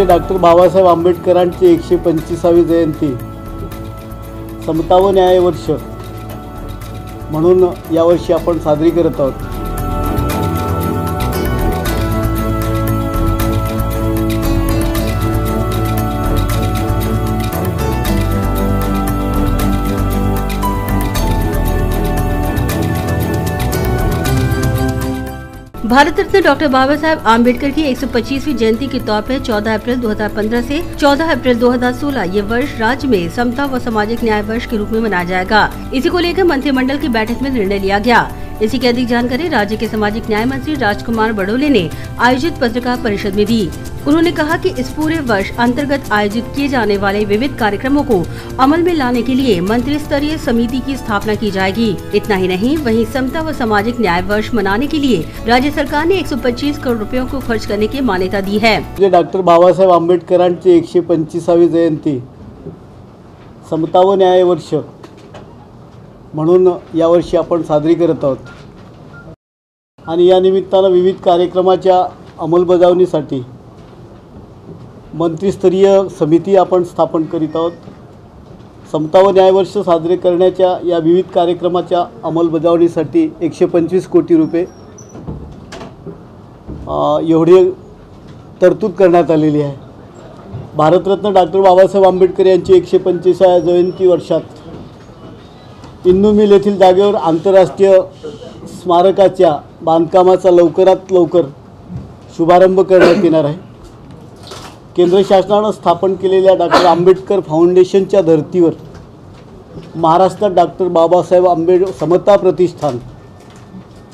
म्हणजे डॉक्टर बाबासाहेब आंबेडकरांची 125वी जयंती समता व न्याय वर्ष म्हणून यावर्षी आपण साजरी करत आहोत। भारत रत्न डॉक्टर बाबा साहेब आम्बेडकर की 125वीं जयंती के तौर पर 14 अप्रैल 2015 से 14 अप्रैल 2016 ये वर्ष राज्य में समता व सामाजिक न्याय वर्ष के रूप में मनाया जाएगा। इसी को लेकर मंत्रिमंडल की बैठक में निर्णय लिया गया। इसी की अधिक जानकारी राज्य के सामाजिक न्याय मंत्री राजकुमार बडोले ने आयोजित पत्रकार परिषद में दी। उन्होंने कहा कि इस पूरे वर्ष अंतर्गत आयोजित किए जाने वाले विविध कार्यक्रमों को अमल में लाने के लिए मंत्री स्तरीय समिति की स्थापना की जाएगी। इतना ही नहीं, वहीं समता व सामाजिक न्याय वर्ष मनाने के लिए राज्य सरकार ने 125 करोड़ रुपयों को खर्च करने की मान्यता दी है। डॉक्टर बाबासाहेब आंबेडकरांची 125वी जयंती समता व न्याय वर्ष म्हणून यावर्षी आपण साजरी करत आहोत आणि या निमित्तानं विविध कार्यक्रमाच्या अंमलबजावणीसाठी मंत्रिस्तरीय समिती आपण स्थापन करीत आहोत। समता व न्याय वर्ष साजरे करण्याच्या या विविध कार्यक्रमाच्या अंमलबजावणीसाठी 125 कोटी रुपये एवढी तरतूद करण्यात आलेली आहे। भारतरत्न डॉक्टर बाबासाहेब आंबेडकर यांची 125व्या जयंती वर्षात इंदू मिल येथील जागेवर आंतरराष्ट्रीय स्मारकाच्या बांधकामाचा लवकरात लवकर शुभारंभ करण्यात येणार आहे। केंद्र शासनाने स्थापन केलेल्या डॉक्टर आंबेडकर फाउंडेशनच्या धर्तीवर महाराष्ट्रात डॉक्टर बाबासाहेब आंबेडकर समता प्रतिष्ठान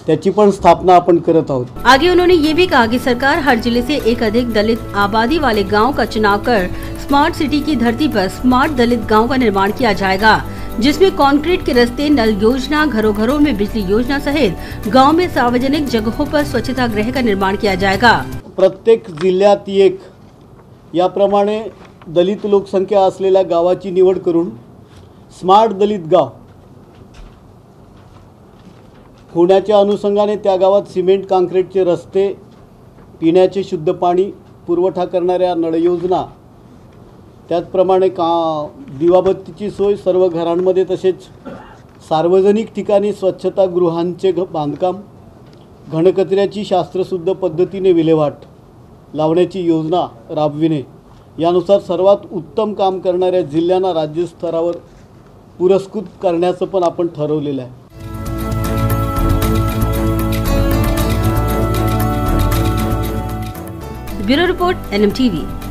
त्याची पण स्थापना आपण करत आहोत। आगे उन्होंने ये भी कहा कि सरकार हर जिले से एक अधिक दलित आबादी वाले गांव का चुनाव कर स्मार्ट सिटी की धरती पर स्मार्ट दलित गांव का निर्माण किया जाएगा, जिसमें कंक्रीट के रास्ते, नल योजना, घरों घरों में बिजली योजना सहित गांव में सार्वजनिक जगहों पर स्वच्छता गृह का निर्माण किया जाएगा। प्रत्येक जिल्ह्यात एक याप्रमाणे दलित लोकसंख्या असलेल्या गावाची निवड करून स्मार्ट दलित गाव होण्याच्या अनुषंगाने त्या गावात सिमेंट काँक्रीटचे रस्ते, पिण्याचे शुद्ध पाणी पुरवठा करणाऱ्या नळ योजना, त्याचप्रमाणे दिवाबत्तीची सोय सर्व घरांमध्ये, तसेच सार्वजनिक ठिकाणी स्वच्छतागृहांचे बांधकाम, घनकचऱ्याची शास्त्रशुद्ध पद्धतीने विल्हेवाट लावण्याची योजना राबविणे, यानुसार सर्वात उत्तम काम करणाऱ्या जिल्ह्यांना राज्य स्तरावर पुरस्कृत करण्याचं पण आपण ठरवलेलं आहे। Bureau report NMTV।